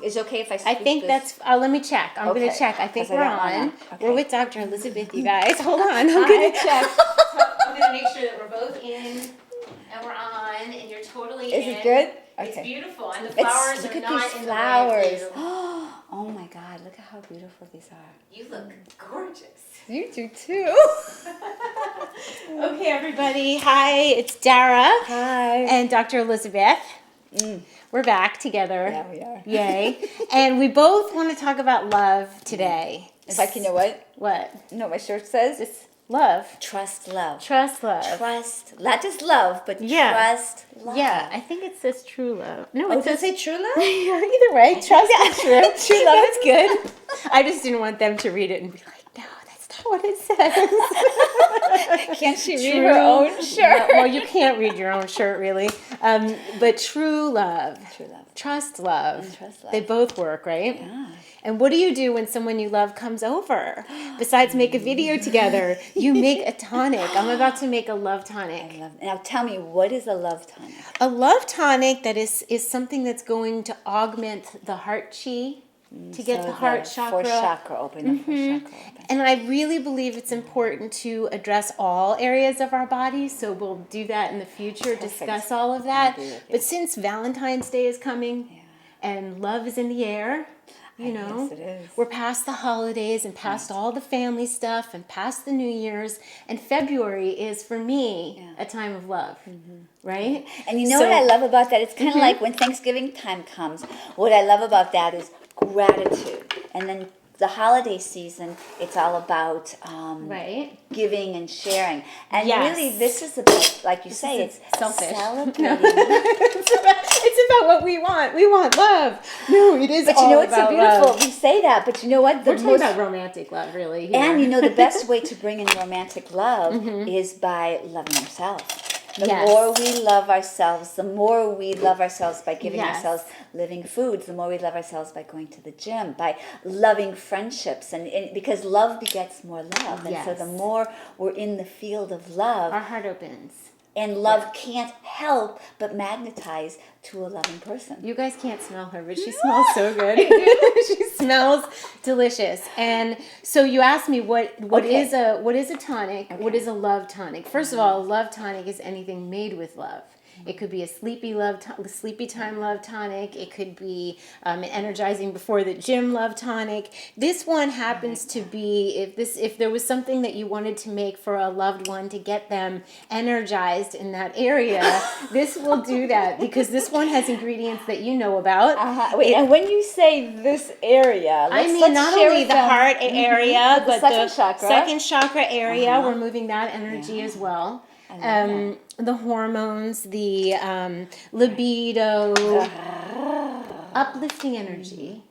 Is it okay if I I think this? that's, let me check. I'm going to check. I think 'cause I we're don't on. wanna- okay. We're with Dr. Elizabeth, you guys. Hold on. I'm going to check. I'm going to make sure that we're both in and we're on and you're totally Is in. it good? It's Okay. beautiful. And the flowers Look are at not these in flowers. the way of you. Oh my God, look at how beautiful these are. You look gorgeous. You do too. Okay, everybody. Hi, it's Dara. Hi. And Dr. Elizabeth. We're back together. Yeah, we are. Yay. And we both want to talk about love today. In fact, you know what? What? You know what my shirt says? It's love. Trust love. Trust love. Trust, not just love, but Yeah. trust love. Yeah, I think it says true love. No, Oh, it does says it say true love? either way. Trust is true. True love is good. I just didn't want them to read it and be like, no, that's not what it says. Can't she read her own shirt? No, well, you can't read your own shirt, really. But true love. True love. Trust love. And trust love. They both work, right? Yeah. And what do you do when someone you love comes over? Besides make a video together, you make a tonic. I'm about to make a love tonic. I love. Now tell me, what is a love tonic? A love tonic that is something that's going to augment the heart chi to get So the heart chakra. Fourth chakra open. The fourth chakra open. And I really believe it's important to address all areas of our bodies, so we'll do that in the future, discuss all of that. agree with you. But since Valentine's Day is coming and love is in the air, you know, Yes, it is. we're past the holidays and past all the family stuff and past the New Year's, and February is for me a time of love, right? And you know what I love about that? It's kind of like when Thanksgiving time comes. What I love about that is gratitude. And then the holiday season, it's all about Right. giving and sharing. And Yes. really, this is about, like you say, it's selfish. celebrating. It's about what we want. We want love. No, it is. But you all know, it's so about beautiful. love. We say that, but you know what? We're talking about romantic love, really. Here. And you know, the best way to bring in romantic love is by loving yourself. The more we love ourselves, the more we love ourselves by giving ourselves living foods, the more we love ourselves by going to the gym, by loving friendships, and because love begets more love. And so the more we're in the field of love, our heart opens. and love can't help but magnetize to a loving person. You guys can't smell her, but she smells so good. She smells delicious. And so you asked me what is a tonic? Okay. What is a love tonic? First of all, a love tonic is anything made with love. It could be a sleepy time love tonic. It could be an energizing before the gym love tonic. This one happens to be if there was something that you wanted to make for a loved one to get them energized in that area, this will do that because this one has ingredients that you know about. Wait, and when you say this area, let's not share only with the them. heart area, but the second chakra area. We're moving that energy as well. The hormones, the libido, uplifting energy.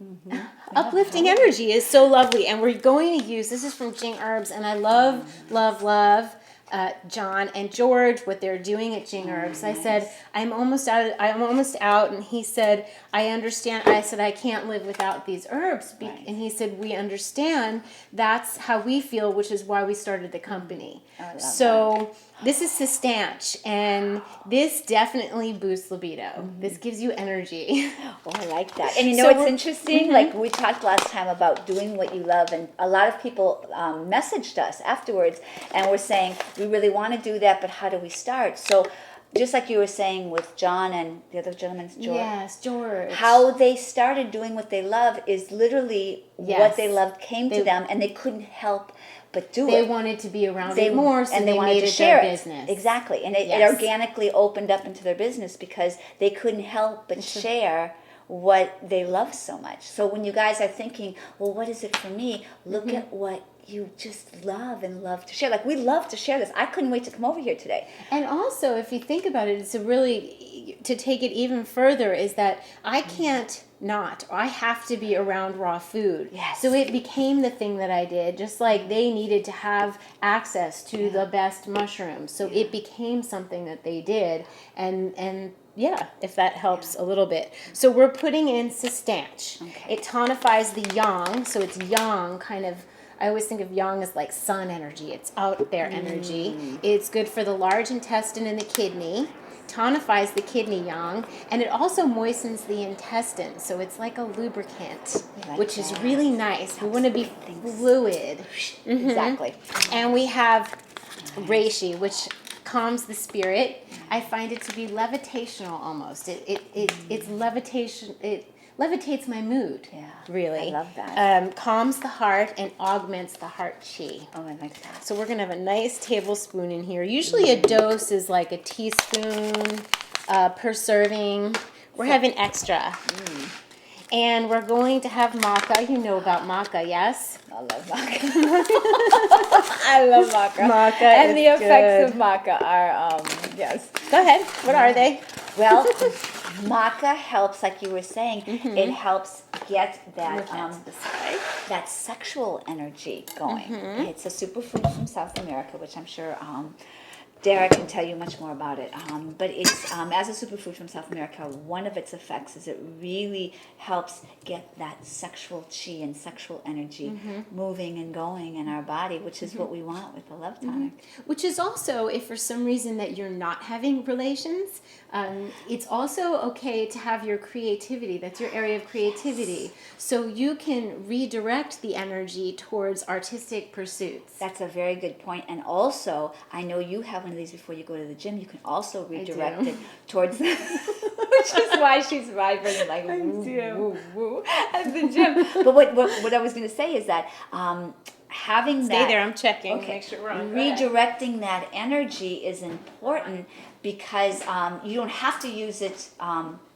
Uplifting energy is so lovely, and we're going to use, this is from Jing Herbs, and I love John and George, what they're doing at Jing Herbs. I said, I'm almost out, and he said, I understand. I said, I can't live without these herbs. And he said, we understand. That's how we feel, which is why we started the company. So this is Sustanch, and this definitely boosts libido. This gives you energy. Oh, I like that. And you know what's interesting? Like we talked last time about doing what you love, and a lot of people messaged us afterwards, and were saying, we really want to do that, but how do we start? So just like you were saying with John and the other gentleman's George. Yes, George. How they started doing what they love is literally what they loved came to them, and they couldn't help but do it. They wanted to be around it more, so and they wanted made to it share their business. Exactly. And it organically opened up into their business because they couldn't help but share what they love so much. So when you guys are thinking, well, what is it for me? Look at what you just love and love to share. Like, we love to share this. I couldn't wait to come over here today. And also, if you think about it, it's a really, to take it even further, is that I can't not, I have to be around raw food. Yes. So it became the thing that I did, just like they needed to have access to the best mushrooms. So it became something that they did. And yeah, if that helps a little bit. So we're putting in Sustanch. Okay. It tonifies the yang, so it's yang kind of, I always think of yang as like sun energy. It's out there energy. It's good for the large intestine and the kidney. tonifies the kidney yang, and it also moistens the intestine. So it's like a lubricant, which is really nice. We want to be fluid. Exactly. And we have reishi, which calms the spirit. I find it to be levitational almost. It's levitation. It levitates my mood. Yeah, really. I love that. Calms the heart and augments the heart chi. Oh, I like that. So we're gonna have a nice tablespoon in here. Usually a dose is like a teaspoon per serving. We're having extra. And we're going to have maca. You know about maca, yes? I love maca. I love maca. Maca and is the effects good. of maca are, yes. Go ahead. What are they? Well, maca helps, like you were saying, it helps get that that sexual energy going. It's a superfood from South America, which I'm sure Dara can tell you much more about it. But it's as a superfood from South America, one of its effects is it really helps get that sexual chi and sexual energy moving and going in our body, which is what we want with the Love Tonic. Which is also, if for some reason that you're not having relations, it's also okay to have your creativity. That's your area of creativity. So you can redirect the energy towards artistic pursuits. That's a very good point. And also, I know you have one of these before you go to the gym. You can also redirect it towards, which is why she's vibrating like woo, woo, woo at the gym. But what I was going to say is that having Stay that... there, I'm checking. Okay. Make sure we're on. Redirecting that energy is important because you don't have to use it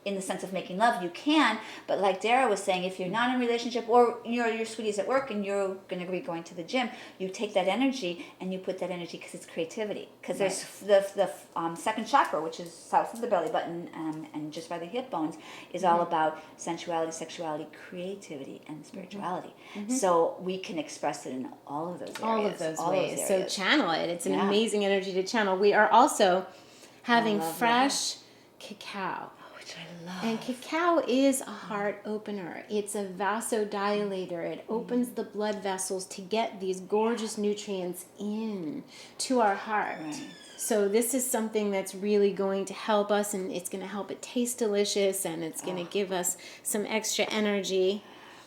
in the sense of making love. You can, but like Dara was saying, if you're not in a relationship or your sweetie's at work and you're going to be going to the gym, you take that energy and you put that energy because it's creativity. Because there's the second chakra, which is south of the belly button and just by the hip bones, is all about sensuality, sexuality, creativity, and spirituality. So we can express it in all of those areas. All of those ways. So areas. channel it. It's an amazing energy to channel. We are also having fresh cacao. Which I love. And cacao is a heart opener. It's a vasodilator. It opens the blood vessels to get these gorgeous nutrients in to our heart. Right. So this is something that's really going to help us, and it's going to help it taste delicious, and it's going to give us some extra energy.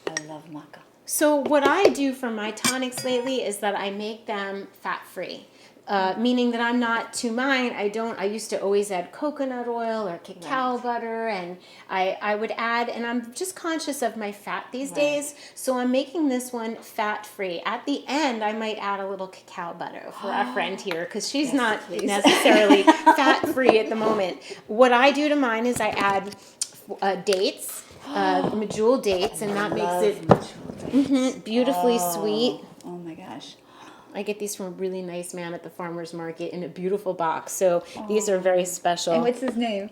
I love maca. So what I do for my tonics lately is that I make them fat-free. Meaning that I'm not, to mine, I used to always add coconut oil or cacao butter, and I would add, and I'm just conscious of my fat these days, so I'm making this one fat-free. At the end, I might add a little cacao butter for our friend here, because she's not necessarily fat-free at the moment. What I do to mine is I add dates, medjool dates, and that makes it beautifully sweet. Oh my gosh. I get these from a really nice man at the farmer's market in a beautiful box. So these are very special. And what's his name?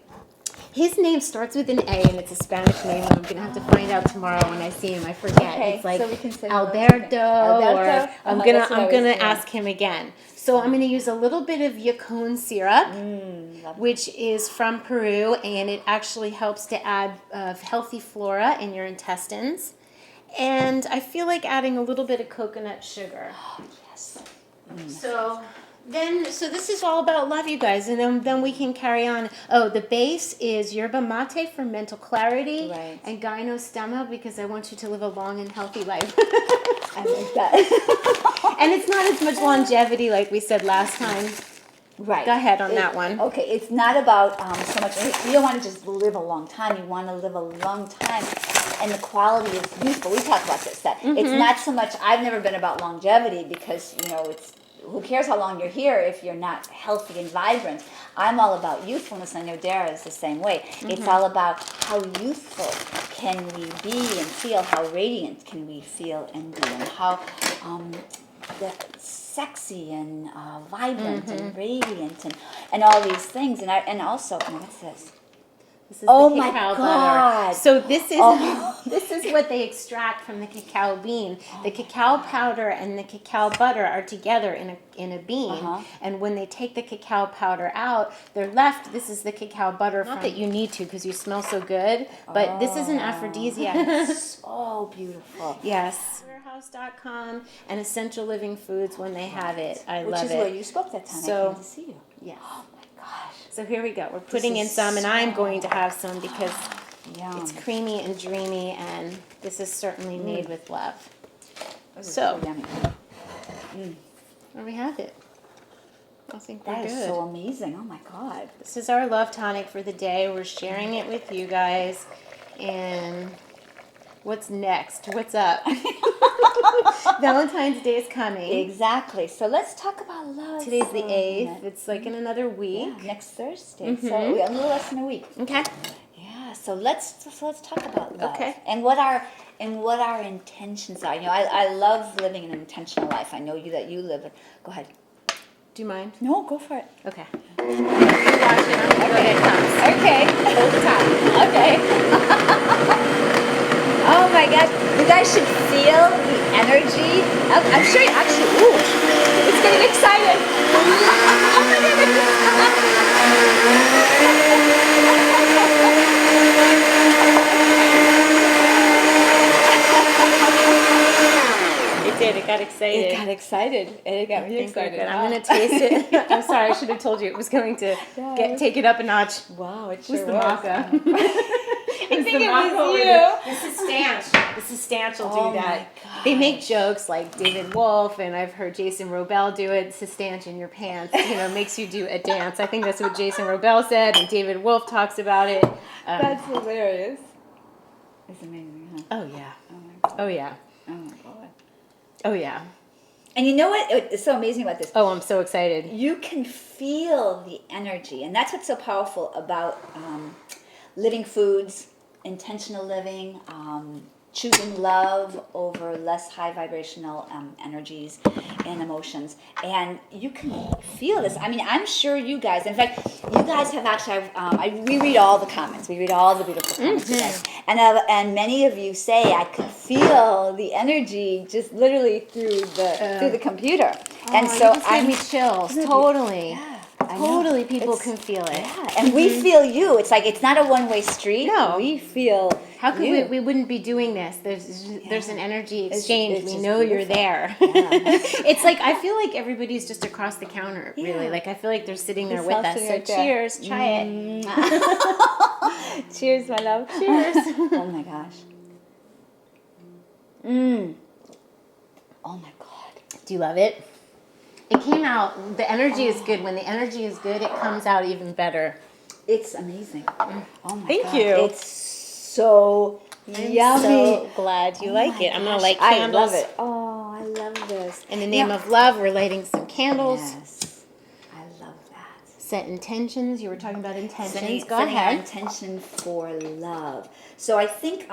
His name starts with an A, and it's a Spanish name. I'm going to have to find out tomorrow when I see him. I forget. Okay, it's like so we can say Alberto, Alberto? or I'm That's what I was gonna saying. ask him again. So I'm going to use a little bit of yacon syrup, which is from Peru, and it actually helps to add healthy flora in your intestines. And I feel like adding a little bit of coconut sugar. Yes. So this is all about love, you guys, and then we can carry on. Oh, the base is yerba mate for mental clarity, and gynostemma because I want you to live a long and healthy life. I like that. And it's not as much longevity like we said last time. Right. Go ahead on that one. Okay, it's not about so much. You don't want to just live a long time. You want to live a long time, and the quality is useful. We talked about this. That it's not so much. I've never been about longevity because it's who cares how long you're here if you're not healthy and vibrant. I'm all about youthfulness. I know Dara is the same way. It's all about how youthful can we be and feel. How radiant can we feel and be, and how sexy and vibrant and radiant and all these things and also what's this? This is the cacao my God. butter. So this is what they extract from the cacao bean. The cacao powder and the cacao butter are together in a bean, and when they take the cacao powder out, they're left. This is the cacao butter. Not that you need to because you smell so good, but this is an aphrodisiac. So beautiful. Yes. Warehouse.com and Essential Living Foods when they have it. I love it. Which is where you spoke that time. So, I came to see you. Yes. Oh my So here we go. We're putting in some, and I'm going to have some because Yum. it's creamy and dreamy, and this is certainly made with love. This is So, yummy. there we have it. I think we're That good. is so amazing. Oh my God. This is our love tonic for the day. We're sharing it with you guys. And what's next? What's up? Valentine's Day is coming. Exactly. So let's talk about love. Today's the for a 8th. minute. It's like in another week. Yeah, next Thursday. So a little less than a week. Okay. Yeah. So let's talk about love. Okay. And what our intentions are. You know, I love living an intentional life. I know that you live it. Go ahead. Do you mind? No, go for it. Okay. You watch it. I'm going to go get cups. Okay. Hold the top. Okay. Oh my gosh. You guys should feel the energy. I'm sure you actually, it's getting excited. Oh my It did. It got excited. It got excited. It got me excited. I'm going to taste it. I'm sorry. I should have told you it was going to take it up a notch. Wow, it Who's sure the was. maca? I think it was you. This is Stanch. This is Stanch will Oh do that. my gosh. They make jokes like David Wolf, and I've heard Jason Robel do it. Stanch in your pants, makes you do a dance. I think that's what Jason Robel said, and David Wolf talks about it. That's hilarious. It's amazing, huh? Oh yeah. Oh my God. Oh yeah. Oh my God. Oh yeah. And you know what? It's so amazing about this. Oh, I'm so excited. You can feel the energy, and that's what's so powerful about living foods, intentional living, choosing love over less high vibrational energies and emotions. And you can feel this. I mean, I'm sure you guys, in fact, you guys have actually, we read all the comments. We read all the beautiful comments, you guys. And many of you say, I could feel the energy just literally through the computer. And so you just gave me chills. Totally. Yeah. Totally, people can feel it. Yeah, and we feel you. It's like it's not a one-way street. No. We feel How could you. we wouldn't be doing this? There's an energy exchange. it's we just know you're beautiful. there. Yeah. It's like I feel like everybody's just across the counter, really. Yeah. like I feel like they're sitting there It's with all us. sitting So right there. cheers, try it. Cheers, my love. Cheers. Oh my gosh. Oh my God. Do you love it? It came out. The energy is good. When the energy is good, it comes out even better. It's amazing. Oh my Thank God. you. It's so yummy. I'm so glad you like my it. I'm gonna gosh, light candles. I love it. Oh, I love this. In the name of love, we're lighting some candles. Yes. I love that. Set intentions. You were talking about intentions. Setting Go our ahead. intention for love. So I think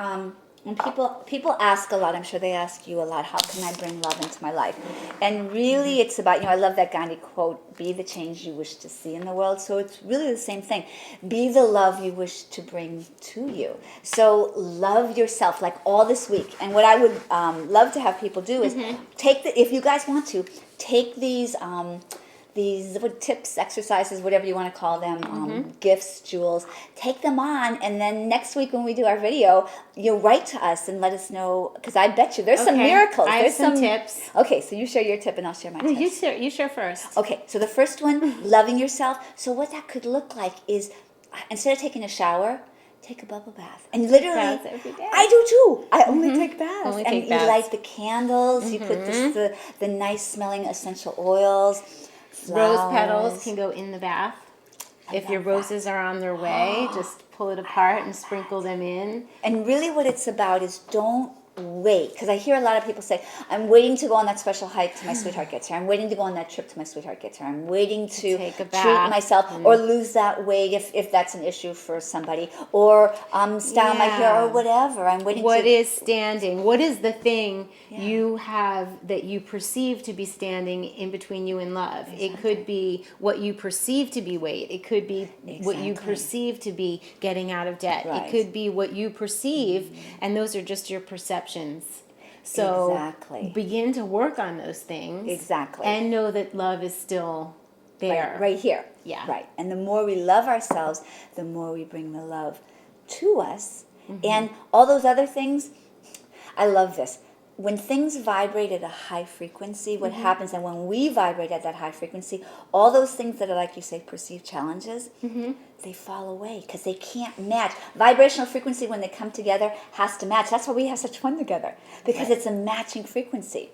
when people ask a lot, I'm sure they ask you a lot, how can I bring love into my life? And really it's about, I love that Gandhi quote, be the change you wish to see in the world. So it's really the same thing. Be the love you wish to bring to you. So love yourself, like all this week. And what I would love to have people do is if you guys want to, take these tips, exercises, whatever you want to call them, gifts, jewels, take them on, and then next week when we do our video, you'll write to us and let us know, because I bet you there's some miracles. I have There's some tips. Okay, so you share your tip and I'll share my tips. You share first. Okay, so the first one, loving yourself. So what that could look like is, instead of taking a shower, take a bubble bath. And literally, Baths every day. I do too. I only take baths. Only and take you baths. light the candles, you put the nice smelling essential oils. Rose Flowers. petals can go in the bath. If your roses are on their way, just pull it apart and sprinkle them in. And really what it's about is don't wait. Because I hear a lot of people say, I'm waiting to go on that special hike till my sweetheart gets here. I'm waiting to go on that trip till my sweetheart gets here. I'm waiting to take a treat bath myself or lose that weight if that's an issue for somebody. Or style my hair or whatever. I'm waiting What to... is standing? What is the thing you have that you perceive to be standing in between you and love? Exactly. It could be what you perceive to be weight. It could be what you perceive to be getting out of debt. Right. It could be what you perceive, and those are just your perceptions. So begin to work on those things. Exactly. And know that love is still there. Right here. Yeah. Right. And the more we love ourselves, the more we bring the love to us. And all those other things, I love this. when things vibrate at a high frequency, what happens, and when we vibrate at that high frequency, all those things that are, like you say, perceived challenges, they fall away because they can't match. Vibrational frequency, when they come together, has to match. That's why we have such fun together, because it's a matching frequency.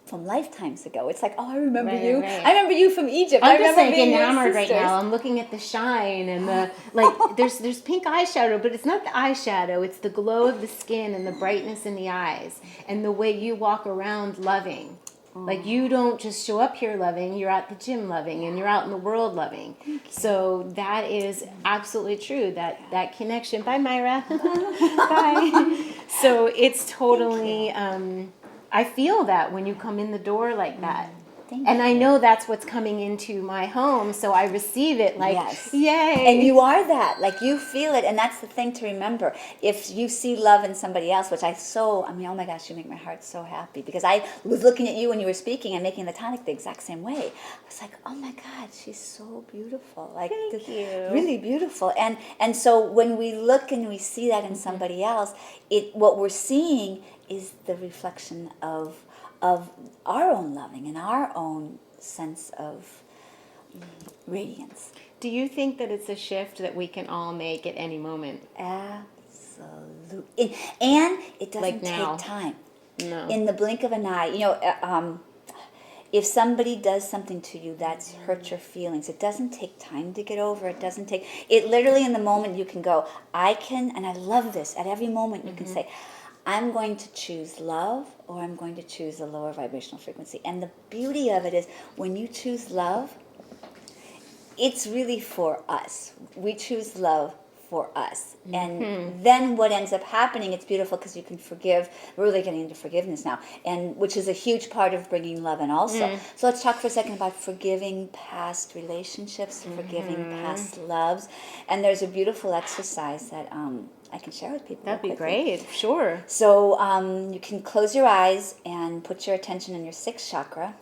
From lifetimes ago, it's like, oh, I remember you. Right. I remember you from Egypt. I'm I just remember like being your enamored right sisters. now. I'm looking at the shine and the like. There's pink eyeshadow, but it's not the eyeshadow. It's the glow of the skin and the brightness in the eyes and the way you walk around loving. Like, you don't just show up here loving. You're at the gym loving, and you're out in the world loving. So that is absolutely true. That connection. Bye, Myra. Bye. So it's totally. I feel that when you come in the door like that. And I know that's what's coming into my home, so I receive it like, yay. And you are that. Like, you feel it, and that's the thing to remember. If you see love in somebody else, which oh my gosh, you make my heart so happy. Because I was looking at you when you were speaking and making the tonic the exact same way. I was like, oh my God, she's so beautiful. Like, Thank you. Really beautiful. And so when we look and we see that in somebody else, what we're seeing is the reflection of our own loving and our own sense of radiance. Do you think that it's a shift that we can all make at any moment? Absolutely. And it doesn't Like now. take time. No. In the blink of an eye, if somebody does something to you that's hurt your feelings, it doesn't take time to get over. It literally, in the moment, you can go, and I love this, at every moment you can say, I'm going to choose love, or I'm going to choose a lower vibrational frequency. And the beauty of it is, when you choose love, it's really for us. We choose love for us. And then what ends up happening, it's beautiful because you can forgive. We're really getting into forgiveness now, and which is a huge part of bringing love in also. So let's talk for a second about forgiving past relationships, forgiving past loves. And there's a beautiful exercise that I can share with people. That'd be great. Sure. So you can close your eyes and put your attention in your sixth chakra,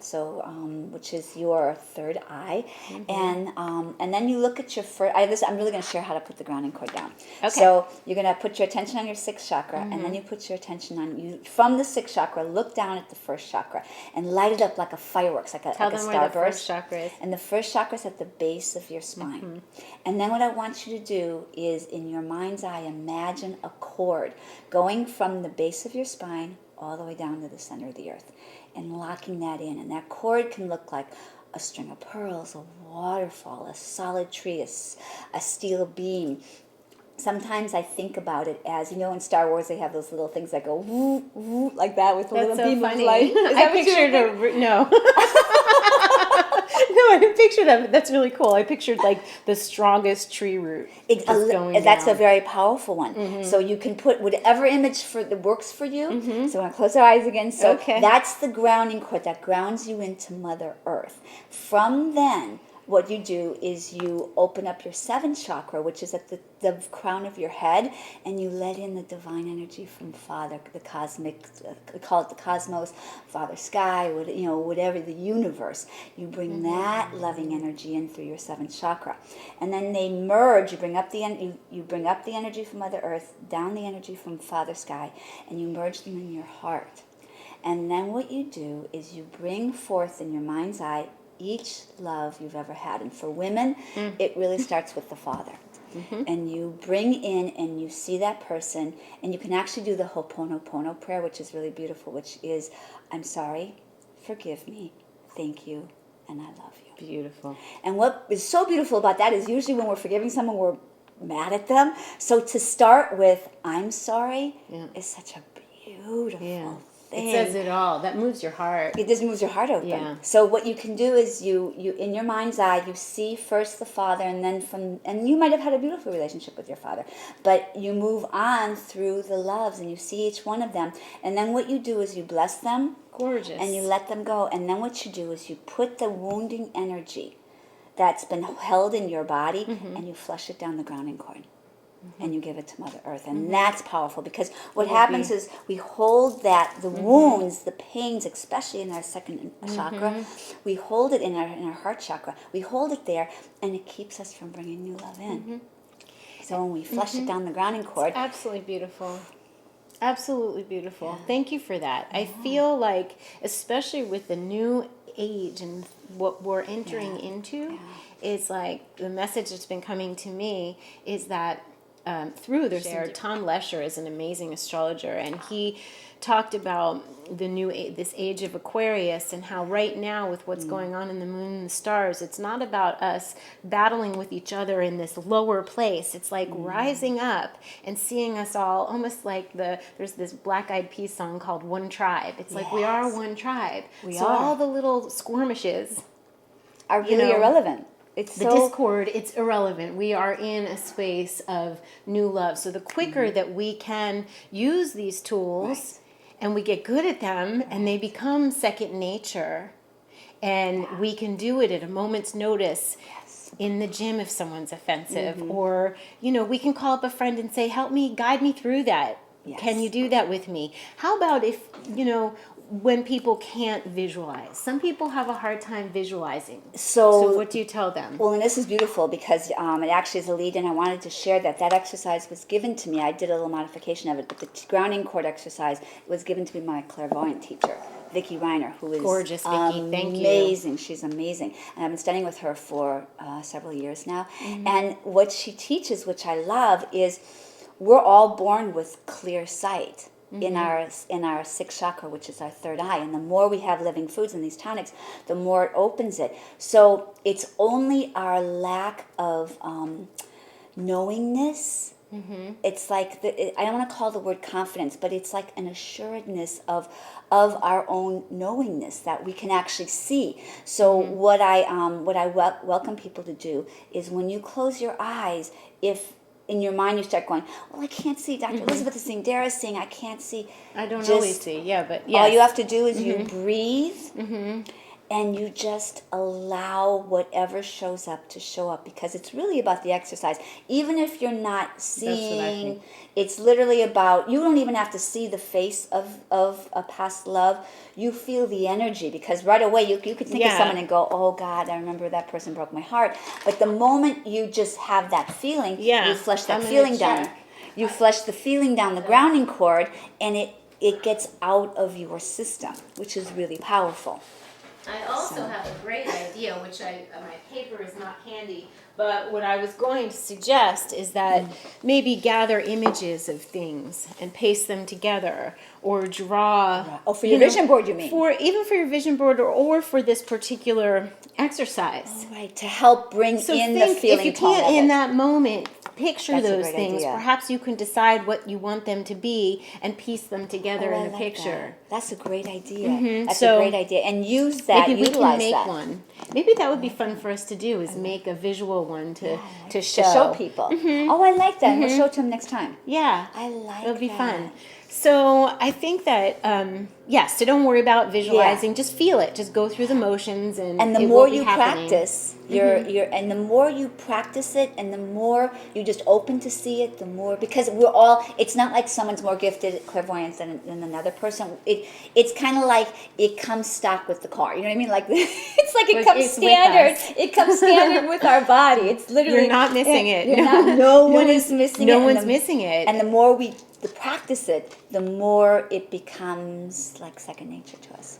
which is your third eye, and then you look at your first. I'm really going to share how to put the grounding cord down. Okay. So you're going to put your attention on your sixth chakra, and then you put your attention on you from the sixth chakra. Look down at the first chakra and light it up like a fireworks, like a Tell them starburst. where the first chakra is. And the first chakra is at the base of your spine. And then what I want you to do is, in your mind's eye, imagine a cord going from the base of your spine all the way down to the center of the earth, and locking that in. And that cord can look like a string of pearls, a waterfall, a solid tree, a steel beam. Sometimes I think about it as, in Star Wars they have those little things that go woo, woo, like that with a little beam of light. I pictured no. No, I didn't picture that, but that's really cool. I pictured like the strongest tree root. That's a very powerful one. So you can put whatever image that works for you. So I'm going to close our eyes again. So that's the grounding cord that grounds you into Mother Earth. From then, what you do is you open up your seventh chakra, which is at the crown of your head, and you let in the divine energy from Father, the cosmic, we call it the cosmos, Father Sky, whatever, the universe. You bring that loving energy in through your seventh chakra, and then they merge. You bring up you bring up the energy from Mother Earth, down the energy from Father Sky, and you merge them in your heart. And then what you do is you bring forth in your mind's eye each love you've ever had. And for women, it really starts with the Father. And you bring in and you see that person, and you can actually do the Ho'oponopono prayer, which is really beautiful, which is, I'm sorry, forgive me, thank you, and I love you. Beautiful. And what is so beautiful about that is, usually when we're forgiving someone, we're mad at them. So to start with, I'm sorry, is such a beautiful thing. It says it all. That moves your heart. It just moves your heart open. Yeah. So what you can do is you in your mind's eye, you see first the Father, and then and you might have had a beautiful relationship with your Father, but you move on through the loves, and you see each one of them, and then what you do is you bless them. Gorgeous. And you let them go, and then what you do is you put the wounding energy that's been held in your body, and you flush it down the grounding cord. And you give it to Mother Earth. And that's powerful, because what happens is we hold the wounds, the pains, especially in our second chakra, we hold it in our heart chakra. We hold it there, and it keeps us from bringing new love in. So when we flush it down the grounding cord, it's absolutely beautiful. Absolutely beautiful. Yeah. Thank you for that. I feel like, especially with the new age and what we're entering into, is like the message that's been coming to me is that through there's Tom Lesher is an amazing astrologer, and he talked about this age of Aquarius and how right now with what's going on in the moon and the stars, it's not about us battling with each other in this lower place. It's like rising up and seeing us all almost like there's this Black Eyed Peas song called One Tribe. It's like we are one tribe. We so are. all the little skirmishes are really irrelevant. It's the discord, it's irrelevant. We are in a space of new love. So the quicker that we can use these tools and we get good at them and they become second nature, and we can do it at a moment's notice in the gym if someone's offensive, or, we can call up a friend and say, help me, guide me through that. Yes. Can you do that with me? How about if, when people can't visualize? Some people have a hard time visualizing. So what do you tell them? Well, and this is beautiful because it actually is a lead, and I wanted to share that exercise was given to me. I did a little modification of it, but the grounding cord exercise was given to me by my clairvoyant teacher, Vicki Reiner, who is gorgeous. Vicki, thank you. Amazing. She's amazing, and I've been studying with her for several years now. And what she teaches, which I love, is we're all born with clear sight. In our sixth chakra, which is our third eye, and the more we have living foods in these tonics, the more it opens it. So it's only our lack of knowingness. It's like I don't want to call the word confidence, but it's like an assuredness of our own knowingness that we can actually see. So what I welcome people to do is when you close your eyes, if in your mind you start going, well, I can't see. Dr. Elizabeth is seeing, Dara's seeing, I can't see. I don't always see, but yes. All you have to do is you breathe and you just allow whatever shows up to show up, because it's really about the exercise. Even if you're not seeing, it's literally about, you don't even have to see the face of a past love. You feel the energy, because right away you could think of someone and go, oh God, I remember that person broke my heart. But the moment you just have that feeling, you flush that feeling down. You flush the feeling down the grounding cord, and it gets out of your system, which is really powerful. I also have a great idea, which my paper is not handy, but what I was going to suggest is that maybe gather images of things and paste them together, or draw. Oh, for your vision board, you mean? Even for your vision board, or for this particular exercise. Oh, right, to help bring in the feeling. If you can't in that moment picture those things, perhaps you can decide what you want them to be and piece them together in a picture. That's a great idea. That's a great idea. And use that, maybe we utilize can make that. one. Maybe that would be fun for us to do, is make a visual one to show. To show people. Oh, I like that. We'll show it to them next time. Yeah. I like It'll be that. fun. So I think that, so don't worry about visualizing. Just feel it. Just go through the motions, and the more you practice, and the more you practice it, and the more you just open to see it, the more, because we're all, it's not like someone's more gifted at clairvoyance than another person. It's kind of like it comes stock with the car. You know what I mean? Like it's like it comes standard. It comes standard with our body. It's literally, you're not missing it. No one is missing it. No one's missing it. And the more we practice it, the more it becomes like second nature to us.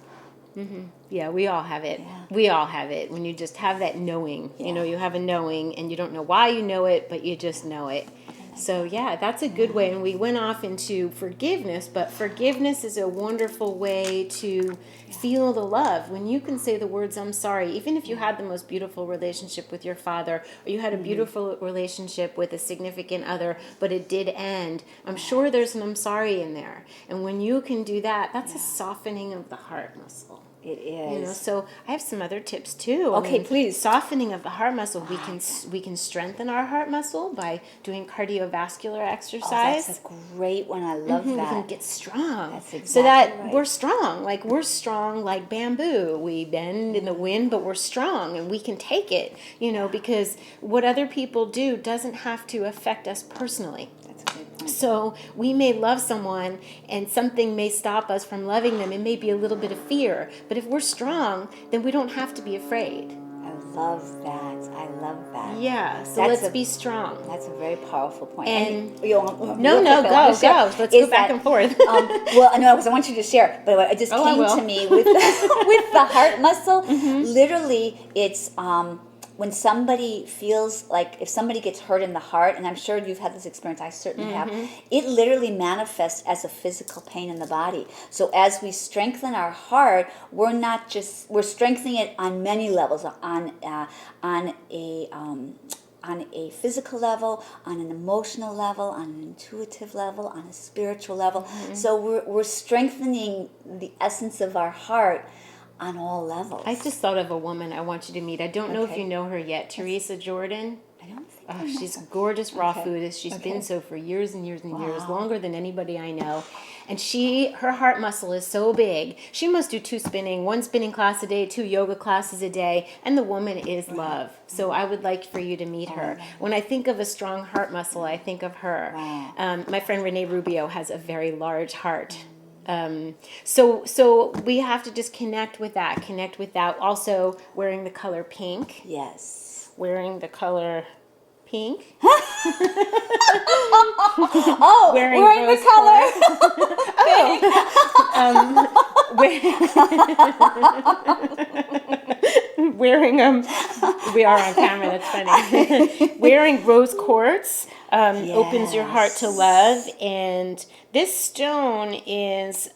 Yeah, we all have it. Yeah. We all have it. When you just have that knowing, you have a knowing, and you don't know why you know it, but you just know it. So that's a good way. And we went off into forgiveness, but forgiveness is a wonderful way to feel the love. When you can say the words, I'm sorry, even if you had the most beautiful relationship with your father, or you had a beautiful relationship with a significant other, but it did end, I'm sure there's an I'm sorry in there. And when you can do that, that's a softening of the heart muscle. It is. So I have some other tips too. Okay, please. Softening of the heart muscle. We can strengthen our heart muscle by doing cardiovascular exercise. That's a great one. I love that. We can get strong. That's exactly so that right. we're strong. We're strong like bamboo. We bend in the wind, but we're strong, and we can take it. Because what other people do doesn't have to affect us personally. So we may love someone, and something may stop us from loving them. It may be a little bit of fear. But if we're strong, then we don't have to be afraid. I love that. I love that. Yeah, so That's let's be strong. That's a very powerful point. And go. Let's go back and forth. Well, no, because I want you to share. But it just came to me with with the heart muscle. Literally, it's when somebody feels like if somebody gets hurt in the heart, and I'm sure you've had this experience, I certainly have, it literally manifests as a physical pain in the body. So as we strengthen our heart, we're strengthening it on many levels, on a physical level, on an emotional level, on an intuitive level, on a spiritual level. So we're strengthening the essence of our heart on all levels. I just thought of a woman I want you to meet. I don't know if you know her yet. Teresa Jordan. I don't think I know She's her. gorgeous raw foodist. She's been so for years and years and years, longer than anybody I know. And her heart muscle is so big. She must do 1 spinning class a day, 2 yoga classes a day, and the woman is love. So I would like for you to meet her. When I think of a strong heart muscle, I think of her. My friend Renee Rubio has a very large heart. So we have to just connect with that. Also wearing the color pink. Yes. Wearing the color pink. Wearing the color. Wearing we are on camera, that's funny. Wearing rose quartz opens your heart to love, and this stone is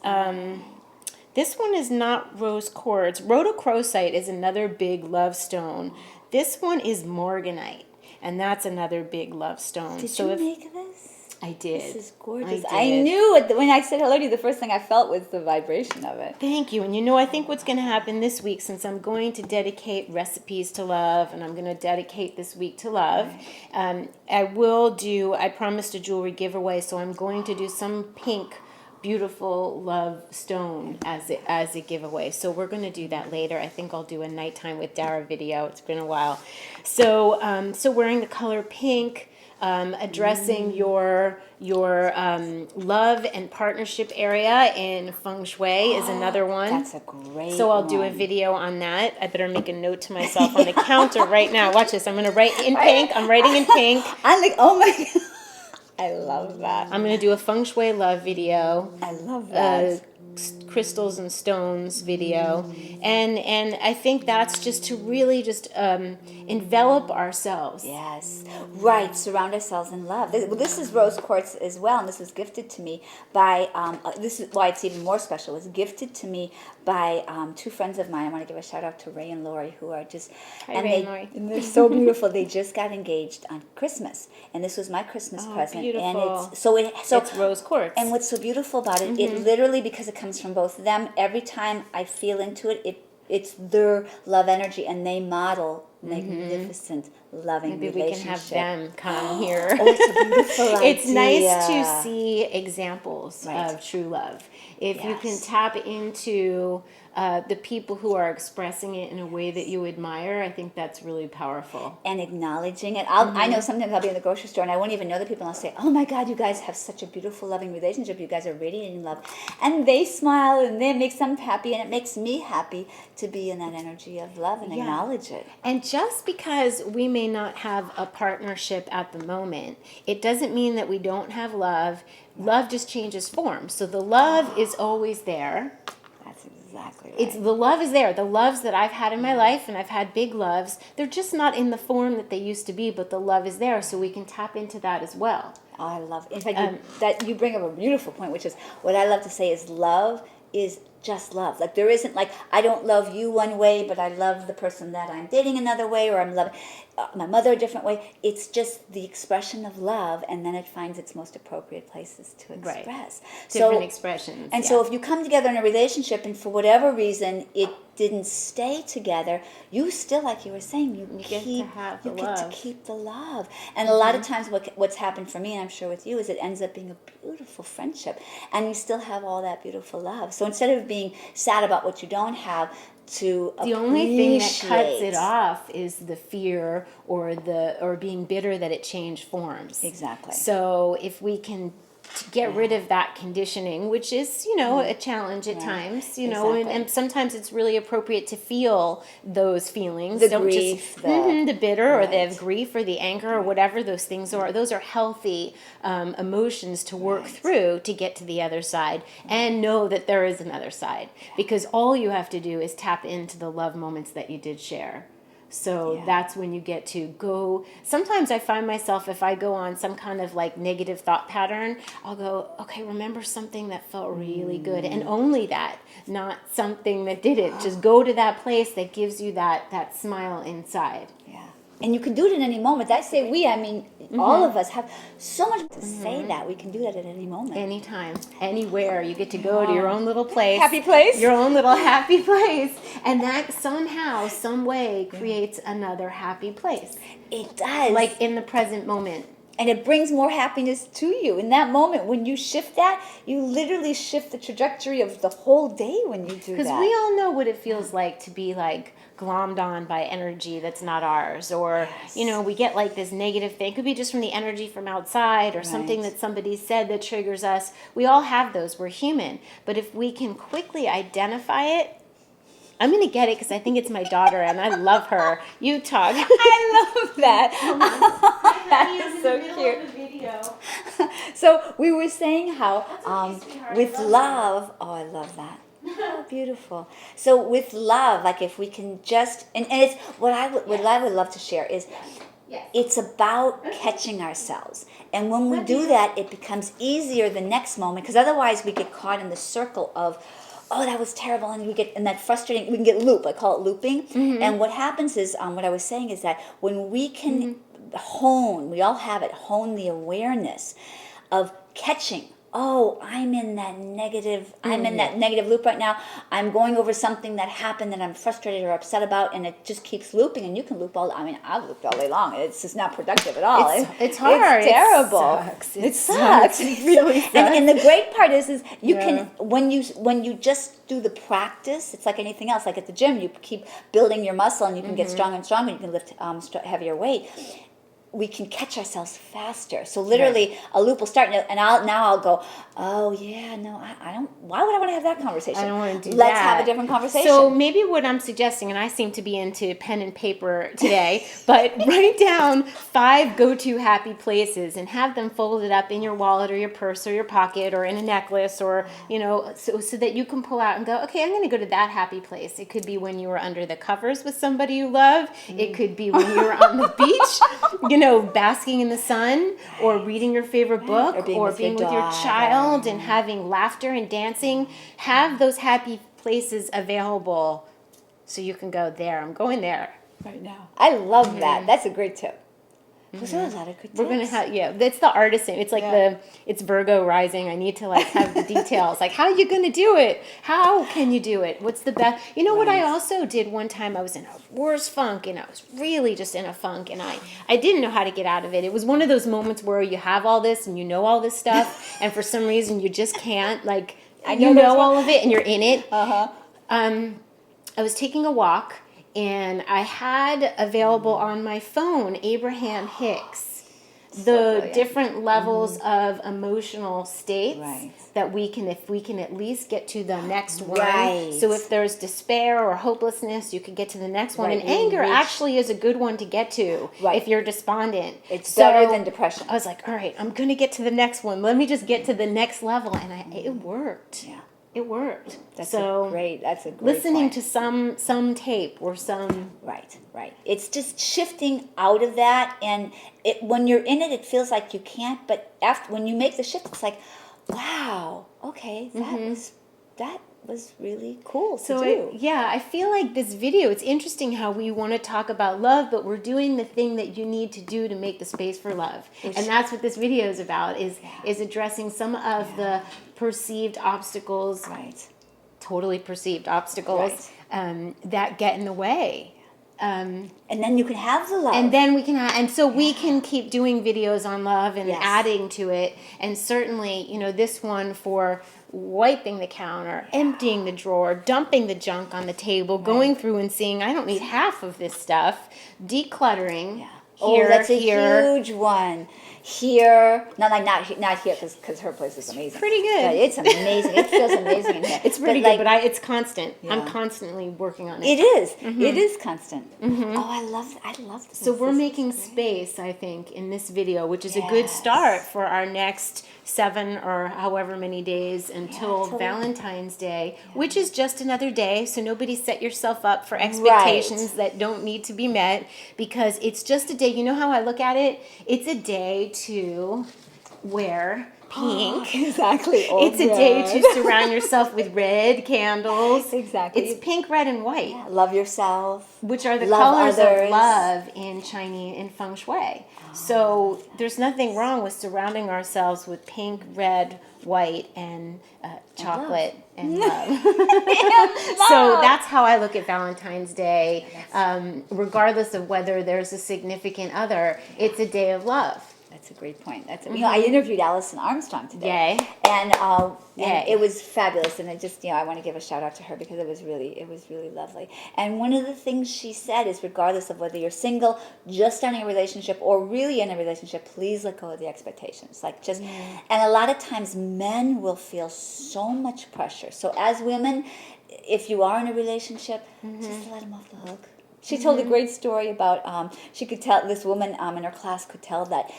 this one is not rose quartz. Rhodochrosite is another big love stone. This one is morganite, and that's another big love stone. Did you make this? I did. This is gorgeous. I knew it. When I said hello to you, the first thing I felt was the vibration of it. Thank you. And I think what's going to happen this week, since I'm going to dedicate recipes to love, and I'm going to dedicate this week to love, I promised a jewelry giveaway, so I'm going to do some pink beautiful love stone as a giveaway. So we're going to do that later. I think I'll do a nighttime with Dara video. It's been a while. So wearing the color pink, addressing your love and partnership area in feng shui is another one. That's a great So I'll do a video on that. I better make a note to myself on the counter right now. Watch this. I'm going to write in pink. I'm writing in pink. I'm like, oh my God. I love that. I'm going to do a feng shui love video. I love that. Crystals and stones video, and I think that's just to really just envelop ourselves. Yes, right. Surround ourselves in love. This is rose quartz as well, and this was gifted to me by. This is why it's even more special. It was gifted to me by 2 friends of mine. I want to give a shout out to Ray and Lori, who are just and they're so beautiful. They just got engaged on Christmas, and this was my Christmas present. Beautiful. And it's rose quartz. And what's so beautiful about it, it literally, because it comes from both of them, every time I feel into it, it's their love energy, and they model magnificent, loving Maybe relationship. we can have them come here. Oh, it's a beautiful idea. It's nice to see examples of true love. If you can tap into the people who are expressing it in a way that you admire, I think that's really powerful. And acknowledging it. I know sometimes I'll be in the grocery store and I won't even know the people, and I'll say, oh my God, you guys have such a beautiful, loving relationship. You guys are radiating love. And they smile, and it makes them happy, and it makes me happy to be in that energy of love and acknowledge it. And just because we may not have a partnership at the moment, it doesn't mean that we don't have love. Love just changes form. So the love is always there. That's exactly right. The love is there. The loves that I've had in my life, and I've had big loves, they're just not in the form that they used to be, but the love is there, so we can tap into that as well. Oh, I love it. In fact, that you bring up a beautiful point, which is what I love to say is love is just love. Like there isn't like, I don't love you one way, but I love the person that I'm dating another way, or I'm loving my mother a different way. It's just the expression of love, and then it finds its most appropriate places to express. Right. Different expressions. And so if you come together in a relationship and for whatever reason it didn't stay together, you still, like you were saying, you get to keep the love. And a lot of times what's happened for me, and I'm sure with you, is it ends up being a beautiful friendship, and you still have all that beautiful love. So instead of being sad about what you don't have, the only thing that cuts it off is the fear or being bitter that it changed forms. Exactly. So if we can to get rid of that conditioning, which is, a challenge at times, and sometimes it's really appropriate to feel those feelings. The Don't grief, just, the bitter or the grief or the anger or whatever those things are. Those are healthy emotions to work through to get to the other side and know that there is another side, because all you have to do is tap into the love moments that you did share. So that's when you get to go. Sometimes I find myself, if I go on some kind of like negative thought pattern, I'll go, okay, remember something that felt really good, and only that, not something that didn't. Just go to that place that gives you that smile inside. Yeah. And you can do it in any moment. I say I mean, all of us have so much to say that. We can do that at any moment. Anytime, anywhere. You get to go to your own little place. Happy place. Your own little happy place. And that somehow, some way creates another happy place. It does. Like in the present moment. And it brings more happiness to you. In that moment, when you shift that, you literally shift the trajectory of the whole day when you do that. Because we all know what it feels like to be like glommed on by energy that's not ours, or we get like this negative thing. It could be just from the energy from outside, or something that somebody said that triggers us. We all have those. We're human. But if we can quickly identify it, I'm going to get it because I think it's my daughter and I love her. You talk. I love that. That is so cute. So we were saying how with love, I love that. Oh, beautiful. So with love, like if we can just, and it's what I would love to share is, it's about catching ourselves. And when we do that, it becomes easier the next moment, because otherwise we get caught in the circle of, oh, that was terrible, and we get in that frustrating, we can get loop. I call it looping. And what happens is, what I was saying is that when we can hone, we all have it, hone the awareness of catching, oh, I'm in that negative loop right now. I'm going over something that happened that I'm frustrated or upset about, and it just keeps looping, and you can loop I've looped all day long. It's just not productive at all. It's hard. It's terrible. It sucks. It really sucks. And the great part is you can, when you just do the practice, it's like anything else. Like at the gym, you keep building your muscle, and you can get stronger and stronger, and you can lift heavier weight. We can catch ourselves faster. So literally, a loop will start, and I'll go, oh yeah, no, I don't. Why would I want to have that conversation? I don't want to do Let's that. have a different conversation. So maybe what I'm suggesting, and I seem to be into pen and paper today, but write down 5 go-to happy places and have them folded up in your wallet or your purse or your pocket or in a necklace, or so that you can pull out and go, okay, I'm going to go to that happy place. It could be when you were under the covers with somebody you love. It could be when you were on the beach, basking in the sun, or reading your favorite book, or being with your child and having laughter and dancing. Have those happy places available so you can go there. I'm going there right now. I love that. That's a great tip. There's a lot of good tips. We're going to have, that's the artisan. It's like it's Virgo rising. I need to have the details. Like, how are you going to do it? How can you do it? What's the best? You know what I also did one time? I was in a worse funk, and I was really just in a funk, and I didn't know how to get out of it. It was one of those moments where you have all this and you know all this stuff, and for some reason you just can't, you know all of it and you're in it. I was taking a walk, and I had available on my phone Abraham Hicks, the different levels of emotional states that we can, if we can at least get to the next one. So if there's despair or hopelessness, you can get to the next one. And anger actually is a good one to get to if you're despondent. It's better than depression. I was like, all right, I'm going to get to the next one. Let me just get to the next level. And it worked. Yeah. It worked. That's a great listening point. To some tape or some... Right. It's just shifting out of that, and when you're in it feels like you can't, but when you make the shift, it's like, wow, okay, that was really cool to do. I feel like this video, it's interesting how we want to talk about love, but we're doing the thing that you need to do to make the space for love. And that's what this video is about, is addressing some of the perceived obstacles, totally perceived obstacles, that get in the way. And then you can have the love. And then we can and so we can keep doing videos on love and adding to it. And certainly, this one for wiping the counter, emptying the drawer, dumping the junk on the table, going through and seeing, I don't need half of this stuff, decluttering. That's a huge one. Here, not here because her place is amazing. Pretty good. But it's amazing. It feels amazing in here. It's pretty but good, but it's constant. Yeah. I'm constantly working on it. It is. It is constant. Oh, I love this. So we're making space, I think, in this video, which is a good start for our next 7 or however many days until Valentine's Day, which is just another day. So nobody set yourself up for expectations that don't need to be met, because it's just a day. You know how I look at it? It's a day to wear pink. Exactly. It's a day to surround yourself with red candles. Exactly. It's pink, red, and white. Yeah. Love yourself. Which are the colors of love in Chinese, in Feng Shui. So there's nothing wrong with surrounding ourselves with pink, red, white, and chocolate and love. So that's how I look at Valentine's Day. Regardless of whether there's a significant other, it's a day of love. That's a great point. You know, I interviewed Alison Armstrong today. Yay. And it was fabulous. And I want to give a shout out to her because it was really lovely. And one of the things she said is, regardless of whether you're single, just starting a relationship, or really in a relationship, please let go of the expectations. And a lot of times men will feel so much pressure. So as women, if you are in a relationship, just let them off the hook. She told a great story about, she could tell, this woman in her class could tell that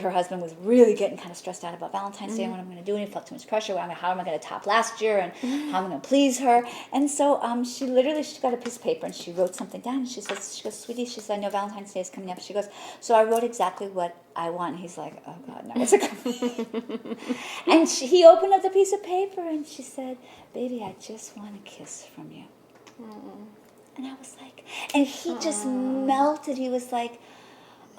her husband was really getting kind of stressed out about Valentine's Day and what I'm going to do, and he felt too much pressure. How am I going to top last year, and how am I going to please her? And so she got a piece of paper and she wrote something down, and she goes, sweetie, she said, I know Valentine's Day is coming up. She goes, so I wrote exactly what I want. And he's like, oh God, no, what's it coming? And he opened up the piece of paper and she said, baby, I just want a kiss from you. And I was like, and he just melted. He was like,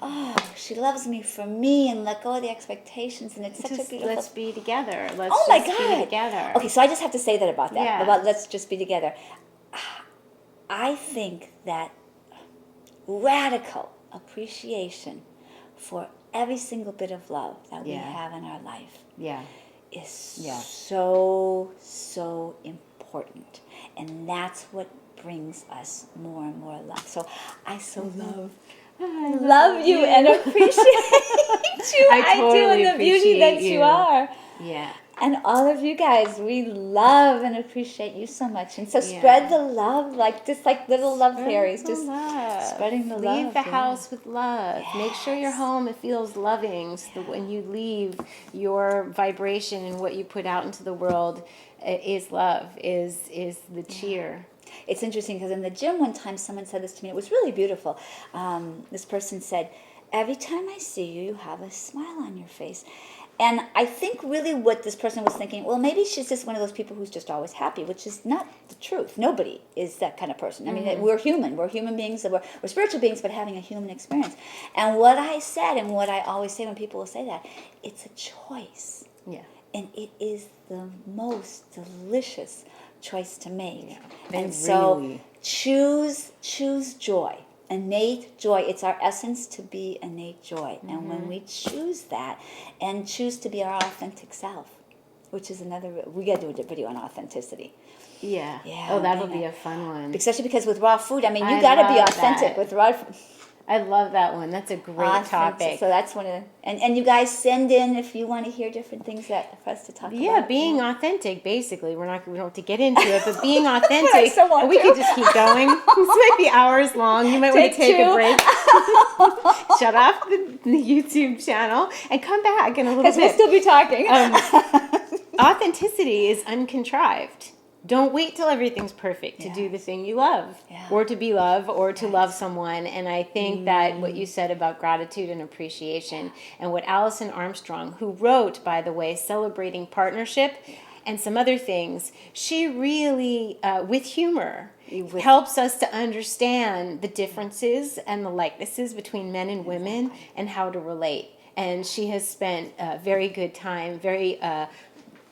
oh, she loves me for me, and let go of the expectations. And it's such a beautiful... Let's be together. Let's be together. Okay, so I just have to say that about that. Yeah. About let's just be together. I think that radical appreciation for every single bit of love that we have in our life is so important. And that's what brings us more and more love. So I love you and appreciate you. I totally do, and the beauty that you are. Yeah. And all of you guys, we love and appreciate you so much. And so spread the love, just like little love fairies. Just spreading the love. Leave the house with love. Yes. Make sure your home feels loving, so that when you leave, your vibration and what you put out into the world is love, is the cheer. It's interesting because in the gym one time someone said this to me. It was really beautiful. This person said, every time I see you, you have a smile on your face. And I think really what this person was thinking, well, maybe she's just one of those people who's just always happy, which is not the truth. Nobody is that kind of person. I mean, we're human. We're human beings. We're spiritual beings, but having a human experience. And what I said, and what I always say when people will say that, it's a choice. Yeah. And it is the most delicious choice to make. Yeah. And so choose joy. Innate joy. It's our essence to be innate joy. And when we choose that and choose to be our authentic self, which is we got to do a video on authenticity. Yeah. Oh, that'll be a fun one. Especially because with raw food, I mean, you got to be authentic with raw food. I love that one. That's a great topic. So that's one of and you guys send in if you want to hear different things for us to talk about. Yeah, being authentic, basically. We don't have to get into it, but being authentic. We could just keep going. This might be hours long. You might want to take a break. Shut off the YouTube channel and come back in a little bit. Because we'll still be talking. Authenticity is uncontrived. Don't wait till everything's perfect to do the thing you love, or to be loved, or to love someone. And I think that what you said about gratitude and appreciation, and what Alison Armstrong, who wrote, by the way, Celebrating Partnership and some other things, she really, with humor, helps us to understand the differences and the likenesses between men and women and how to relate. And she has spent a very good time,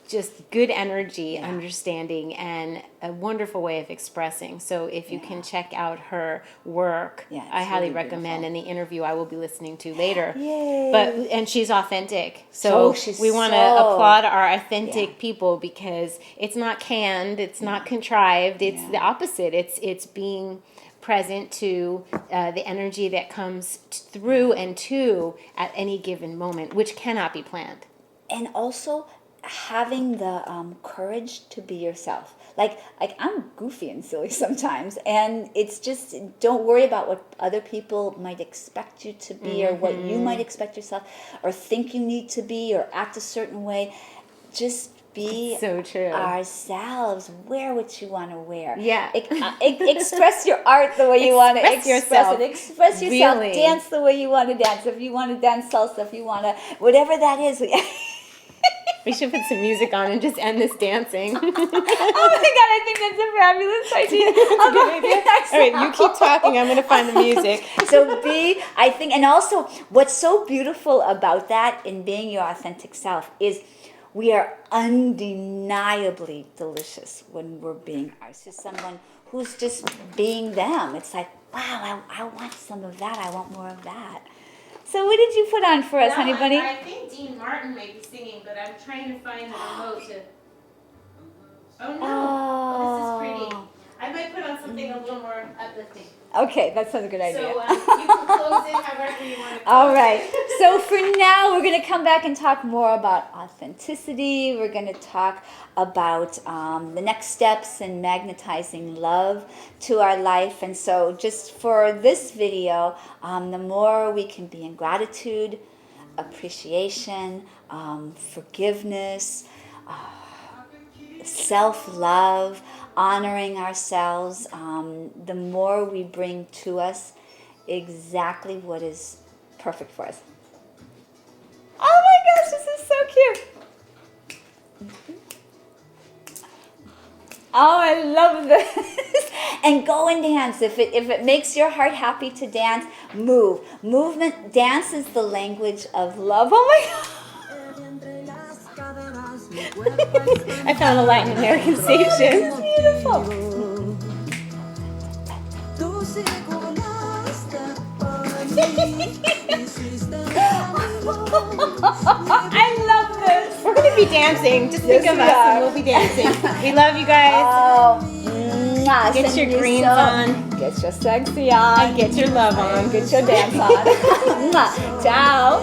just good energy, understanding, and a wonderful way of expressing. So if you can check out her work, I highly recommend. And the interview I will be listening to later. Yay. And she's authentic. So we want to applaud our authentic people, because it's not canned, it's not contrived, it's the opposite. It's being present to the energy that comes through and to at any given moment, which cannot be planned. And also having the courage to be yourself. Like I'm goofy and silly sometimes, and it's just, don't worry about what other people might expect you to be, or what you might expect yourself, or think you need to be, or act a certain way. Just be so true. Ourselves. Wear what you want to wear. Yeah. Express your art the way you want to express it. Express yourself. Really. Dance the way you want to dance. If you want to dance salsa, if you want to, whatever that is. We should put some music on and just end this dancing. Oh my God, I think that's a fabulous idea. That's a good idea. All right, you keep talking. I'm going to find the music. So I think, and also what's so beautiful about that in being your authentic self is we are undeniably delicious when we're being ours. Just someone who's just being them. It's like, wow, I want some of that. I want more of that. So what did you put on for us, honey bunny? I think Dean Martin might be singing, but I'm trying to find the remote to... Oh, no. This is pretty. I might put on something a little more uplifting. Okay, that sounds a good idea. So you can close it however you want to. All right. So for now, we're going to come back and talk more about authenticity. We're going to talk about the next steps in magnetizing love to our life. And so just for this video, the more we can be in gratitude, appreciation, forgiveness, self-love, honoring ourselves, the more we bring to us exactly what is perfect for us. Oh my gosh, this is so cute. Oh, I love this. And go and dance. If it makes your heart happy to dance, move. Movement, dance is the language of love. Oh my God. I found a Latin American station. It's beautiful. I love this. We're going to be dancing. Just think of us and we'll be dancing. We love you guys. Oh, get your greens on. Get your sexy on. And get your love on. Get your dance on. Ciao.